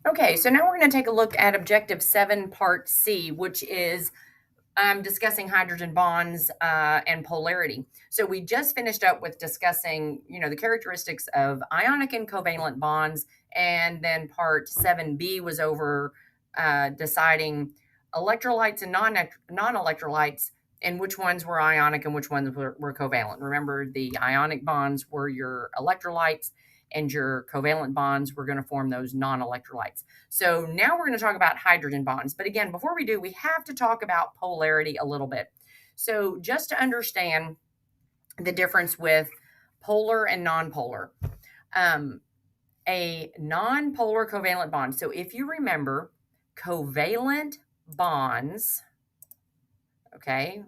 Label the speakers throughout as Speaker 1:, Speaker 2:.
Speaker 1: Okay, so now we're going to take a look at Objective 7, Part C, which is discussing hydrogen bonds and polarity. So we just finished up with discussing, the characteristics of ionic and covalent bonds, and then Part 7B was over deciding electrolytes and non-electrolytes, and which ones were ionic and which ones were covalent. Remember, the ionic bonds were your electrolytes, and your covalent bonds were going to form those non-electrolytes. So now we're going to talk about hydrogen bonds. But again, before we do, we have to talk about polarity a little bit. So just to understand the difference with polar and nonpolar, a nonpolar covalent bond. So if you remember, covalent bonds, okay,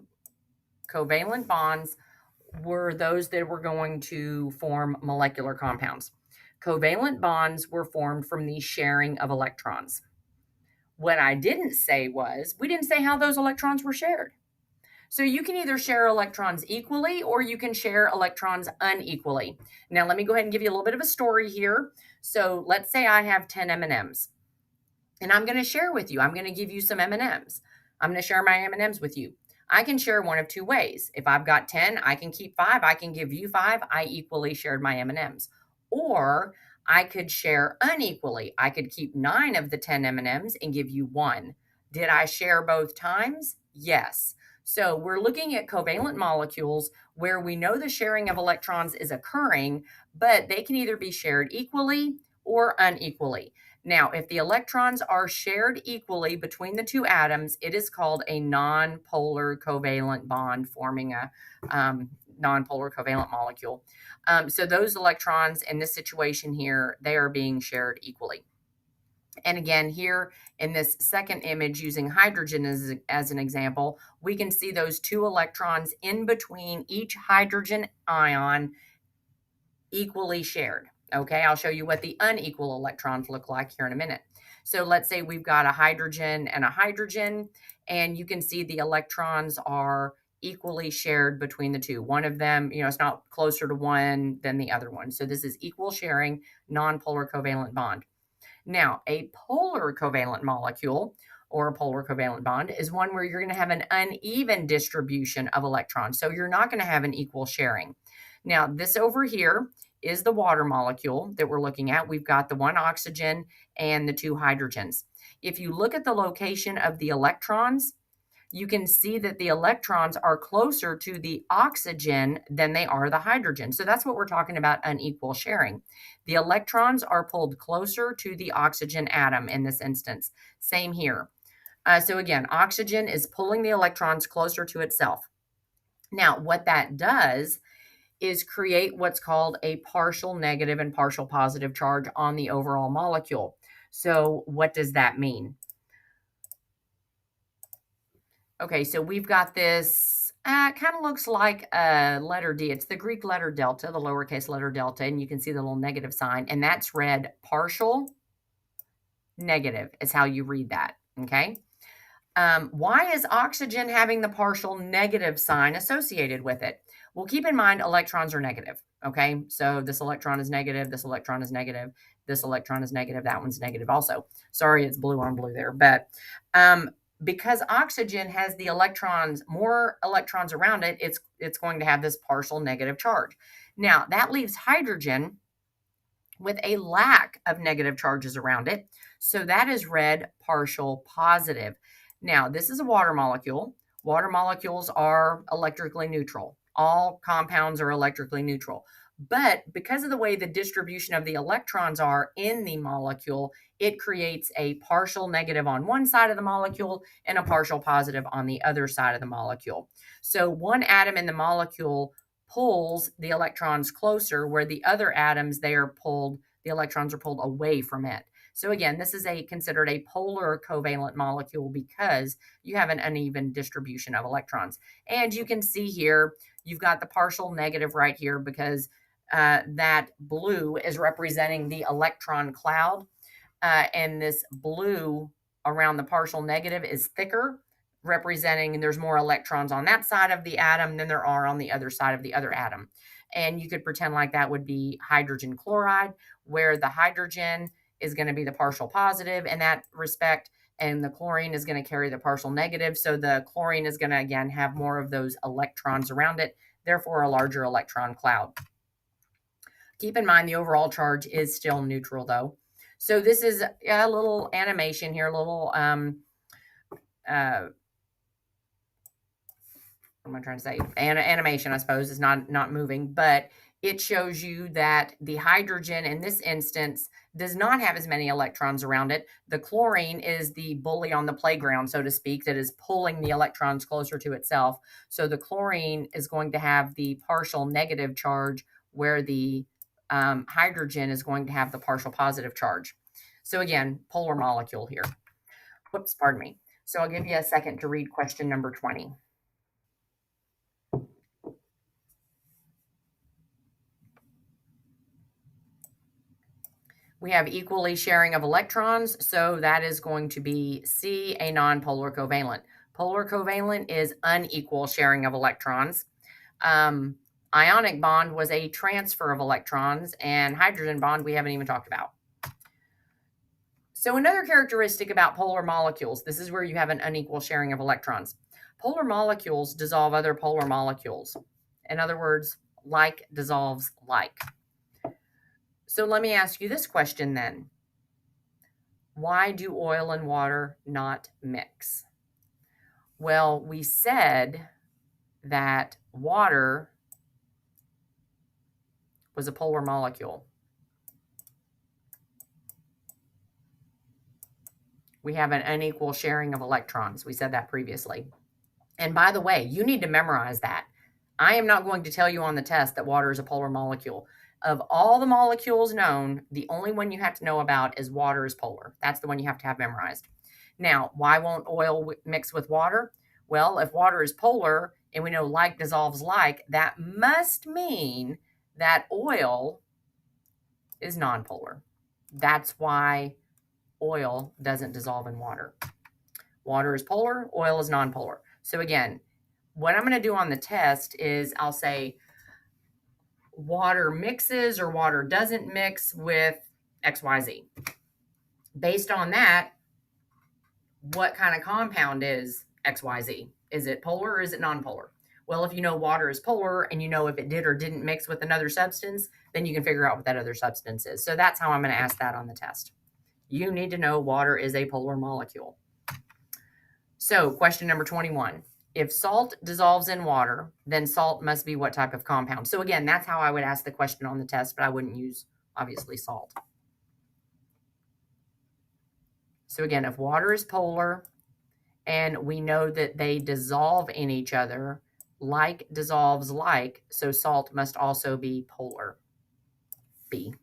Speaker 1: covalent bonds were those that were going to form molecular compounds. Covalent bonds were formed from the sharing of electrons. What I didn't say was, we didn't say how those electrons were shared. So you can either share electrons equally or you can share electrons unequally. Now, let me go ahead and give you a little bit of a story here. So let's say I have 10 M&Ms and I'm going to share with you. I'm going to give you some M&Ms. I'm going to share my M&Ms with you. I can share one of two ways. If I've got 10, I can keep 5. I can give you 5. I equally shared my M&Ms. Or I could share unequally. I could keep 9 of the 10 M&Ms and give you 1. Did I share both times? Yes. So we're looking at covalent molecules where we know the sharing of electrons is occurring, but they can either be shared equally or unequally. Now, if the electrons are shared equally between the two atoms, it is called a nonpolar covalent bond, forming a nonpolar covalent molecule. So those electrons in this situation here, they are being shared equally. And again, here in this second image, using hydrogen as an example, we can see those two electrons in between each hydrogen ion equally shared. Okay, I'll show you what the unequal electrons look like here in a minute. So let's say we've got a hydrogen, and you can see the electrons are equally shared between the two. One of them, it's not closer to one than the other one. So this is equal sharing, nonpolar covalent bond. Now, a polar covalent molecule or a polar covalent bond is one where you're going to have an uneven distribution of electrons. So you're not going to have an equal sharing. Now, this over here is the water molecule that we're looking at. We've got the one oxygen and the two hydrogens. If you look at the location of the electrons, you can see that the electrons are closer to the oxygen than they are the hydrogen. So that's what we're talking about, unequal sharing. The electrons are pulled closer to the oxygen atom in this instance. Same here. So again, oxygen is pulling the electrons closer to itself. Now, what that does is create what's called a partial negative and partial positive charge on the overall molecule. So what does that mean? Okay, so we've got this, kind of looks like a letter D. It's the Greek letter delta, the lowercase letter delta, and you can see the little negative sign, and that's read partial negative is how you read that, okay? Why is oxygen having the partial negative sign associated with it? Well, keep in mind electrons are negative, okay? So this electron is negative, this electron is negative, this electron is negative, that one's negative also. Sorry, it's blue on blue there, but because oxygen has the electrons, more electrons around it, it's going to have this partial negative charge. Now, that leaves hydrogen with a lack of negative charges around it. So that is read partial positive. Now, this is a water molecule. Water molecules are electrically neutral. All compounds are electrically neutral. But because of the way the distribution of the electrons are in the molecule, it creates a partial negative on one side of the molecule and a partial positive on the other side of the molecule. So one atom in the molecule pulls the electrons closer, where the other atoms, the electrons are pulled away from it. So again, this is considered a polar covalent molecule because you have an uneven distribution of electrons. And you can see here, you've got the partial negative right here because that blue is representing the electron cloud. And this blue around the partial negative is thicker, representing there's more electrons on that side of the atom than there are on the other side of the other atom. And you could pretend like that would be hydrogen chloride, where the hydrogen is going to be the partial positive in that respect, and the chlorine is going to carry the partial negative. So the chlorine is going to, again, have more of those electrons around it, therefore a larger electron cloud. Keep in mind the overall charge is still neutral, though. So this is a little animation here, a little, what am I trying to say? Animation, I suppose, is not moving, but it shows you that the hydrogen in this instance does not have as many electrons around it. The chlorine is the bully on the playground, so to speak, that is pulling the electrons closer to itself. So the chlorine is going to have the partial negative charge, where the hydrogen is going to have the partial positive charge. So again, polar molecule here. Whoops, pardon me. So I'll give you a second to read question number 20. We have equally sharing of electrons, so that is going to be C, a nonpolar covalent. Polar covalent is unequal sharing of electrons. Ionic bond was a transfer of electrons, and hydrogen bond we haven't even talked about. So another characteristic about polar molecules, this is where you have an unequal sharing of electrons. Polar molecules dissolve other polar molecules. In other words, like dissolves like. So let me ask you this question then. Why do oil and water not mix? Well, we said that water was a polar molecule. We have an unequal sharing of electrons. We said that previously. And by the way, you need to memorize that. I am not going to tell you on the test that water is a polar molecule. Of all the molecules known, the only one you have to know about is water is polar. That's the one you have to have memorized. Now, why won't oil mix with water? Well, if water is polar and we know like dissolves like, that must mean that oil is nonpolar. That's why oil doesn't dissolve in water. Water is polar, oil is nonpolar. So again, what I'm going to do on the test is I'll say water mixes or water doesn't mix with XYZ. Based on that, what kind of compound is XYZ? Is it polar or is it nonpolar? Well, if you know water is polar and you know if it did or didn't mix with another substance, then you can figure out what that other substance is. So that's how I'm going to ask that on the test. You need to know water is a polar molecule. So question number 21. If salt dissolves in water, then salt must be what type of compound? So again, that's how I would ask the question on the test, but I wouldn't use, obviously, salt. So again, if water is polar and we know that they dissolve in each other, like dissolves like, so salt must also be polar. B.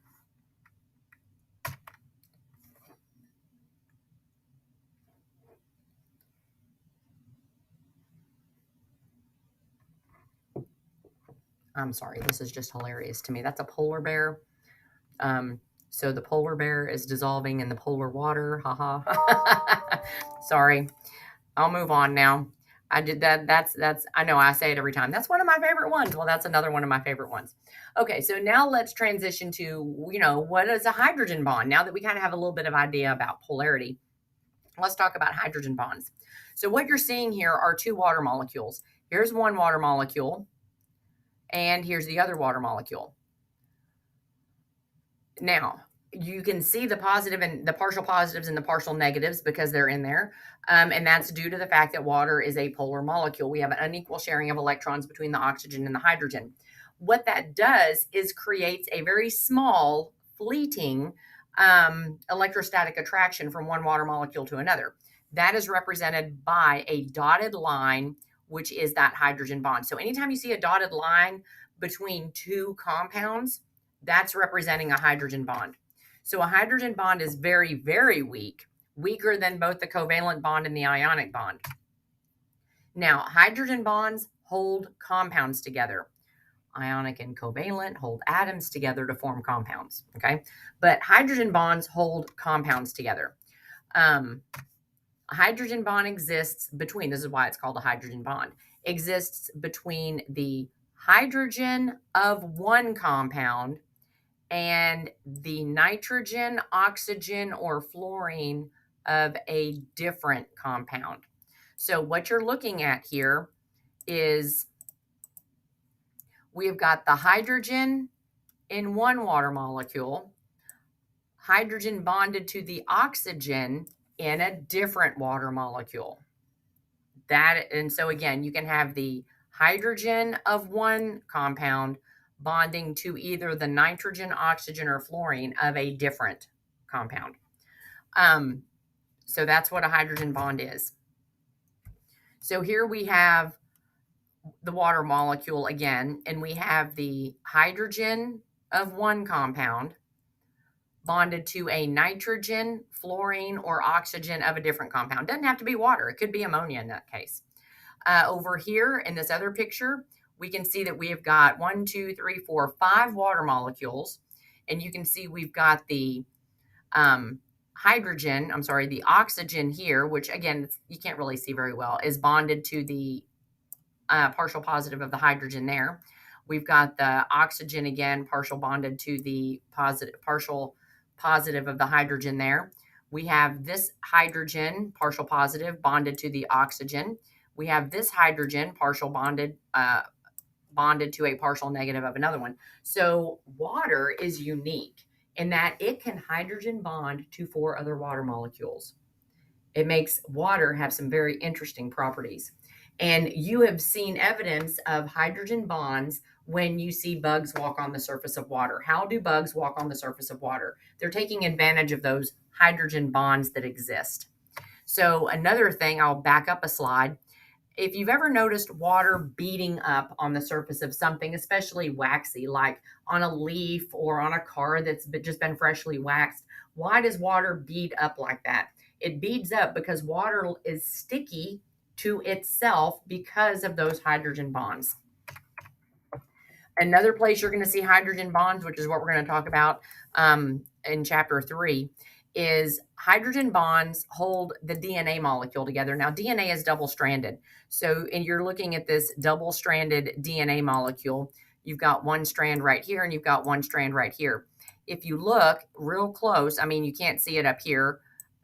Speaker 1: I'm sorry, this is just hilarious to me. That's a polar bear. So the polar bear is dissolving in the polar water. Haha. Sorry. I'll move on now. I did that. That's, I know I say it every time. That's one of my favorite ones. Well, that's another one of my favorite ones. Okay. So now let's transition to, what is a hydrogen bond? Now that we kind of have a little bit of idea about polarity, let's talk about hydrogen bonds. So what you're seeing here are two water molecules. Here's one water molecule, and here's the other water molecule. Now, you can see the positive and the partial positives and the partial negatives because they're in there. And that's due to the fact that water is a polar molecule. We have an unequal sharing of electrons between the oxygen and the hydrogen. What that does is creates a very small, fleeting electrostatic attraction from one water molecule to another. That is represented by a dotted line, which is that hydrogen bond. So anytime you see a dotted line between two compounds, that's representing a hydrogen bond. So a hydrogen bond is very, very weak, weaker than both the covalent bond and the ionic bond. Now, hydrogen bonds hold compounds together. Ionic and covalent hold atoms together to form compounds, okay? But hydrogen bonds hold compounds together. A hydrogen bond exists between, this is why it's called a hydrogen bond, exists between the hydrogen of one compound and the nitrogen, oxygen, or fluorine of a different compound. So what you're looking at here is we've got the hydrogen in one water molecule, hydrogen bonded to the oxygen in a different water molecule. And so again, you can have the hydrogen of one compound bonding to either the nitrogen, oxygen, or fluorine of a different compound. So that's what a hydrogen bond is. So here we have the water molecule again, and we have the hydrogen of one compound bonded to a nitrogen, fluorine, or oxygen of a different compound. Doesn't have to be water. It could be ammonia in that case. Over here in this other picture, we can see that we have got 1, 2, 3, 4, 5 water molecules. And you can see we've got the the oxygen here, which again, you can't really see very well, is bonded to the partial positive of the hydrogen there. We've got the oxygen again, partial bonded to the partial positive of the hydrogen there. We have this hydrogen, partial positive, bonded to the oxygen. We have this hydrogen, partial bonded to a partial negative of another one. So water is unique in that it can hydrogen bond to 4 other water molecules. It makes water have some very interesting properties. And you have seen evidence of hydrogen bonds when you see bugs walk on the surface of water. How do bugs walk on the surface of water? They're taking advantage of those hydrogen bonds that exist. So another thing, I'll back up a slide. If you've ever noticed water beating up on the surface of something, especially waxy, like on a leaf or on a car that's just been freshly waxed, why does water bead up like that? It beads up because water is sticky to itself because of those hydrogen bonds. Another place you're going to see hydrogen bonds, which is what we're going to talk about in chapter 3, is hydrogen bonds hold the DNA molecule together. Now, DNA is double-stranded. So, and you're looking at this double-stranded DNA molecule. You've got one strand right here, and you've got one strand right here. If you look real close, I mean, you can't see it up here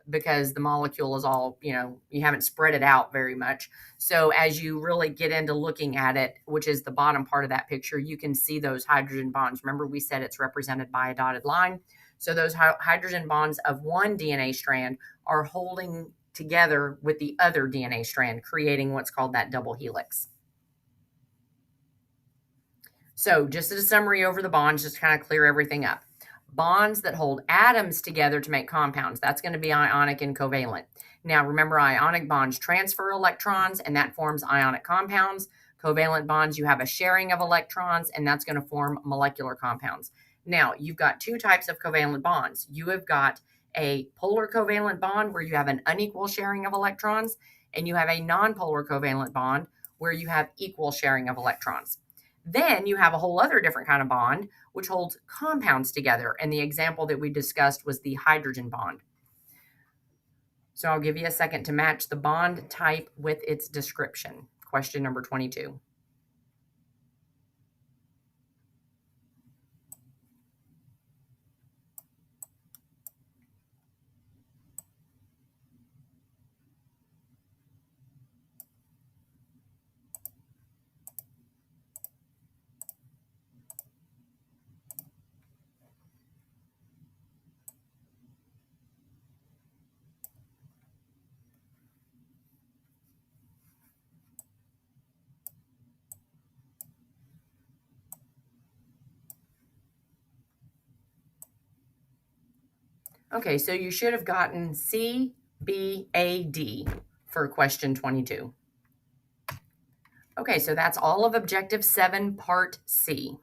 Speaker 1: because the molecule is all, you haven't spread it out very much. So as you really get into looking at it, which is the bottom part of that picture, you can see those hydrogen bonds. Remember, we said it's represented by a dotted line. So those hydrogen bonds of one DNA strand are holding together with the other DNA strand, creating what's called that double helix. So just as a summary over the bonds, just to kind of clear everything up. Bonds that hold atoms together to make compounds, that's going to be ionic and covalent. Now, remember, ionic bonds transfer electrons, and that forms ionic compounds. Covalent bonds, you have a sharing of electrons, and that's going to form molecular compounds. Now, you've got 2 types of covalent bonds. You have got a polar covalent bond where you have an unequal sharing of electrons, and you have a nonpolar covalent bond where you have equal sharing of electrons. Then you have a whole other different kind of bond, which holds compounds together. And the example that we discussed was the hydrogen bond. So I'll give you a second to match the bond type with its description. Question number 22. Okay, so you should have gotten C, B, A, D for question 22. Okay, so that's all of objective 7, part C.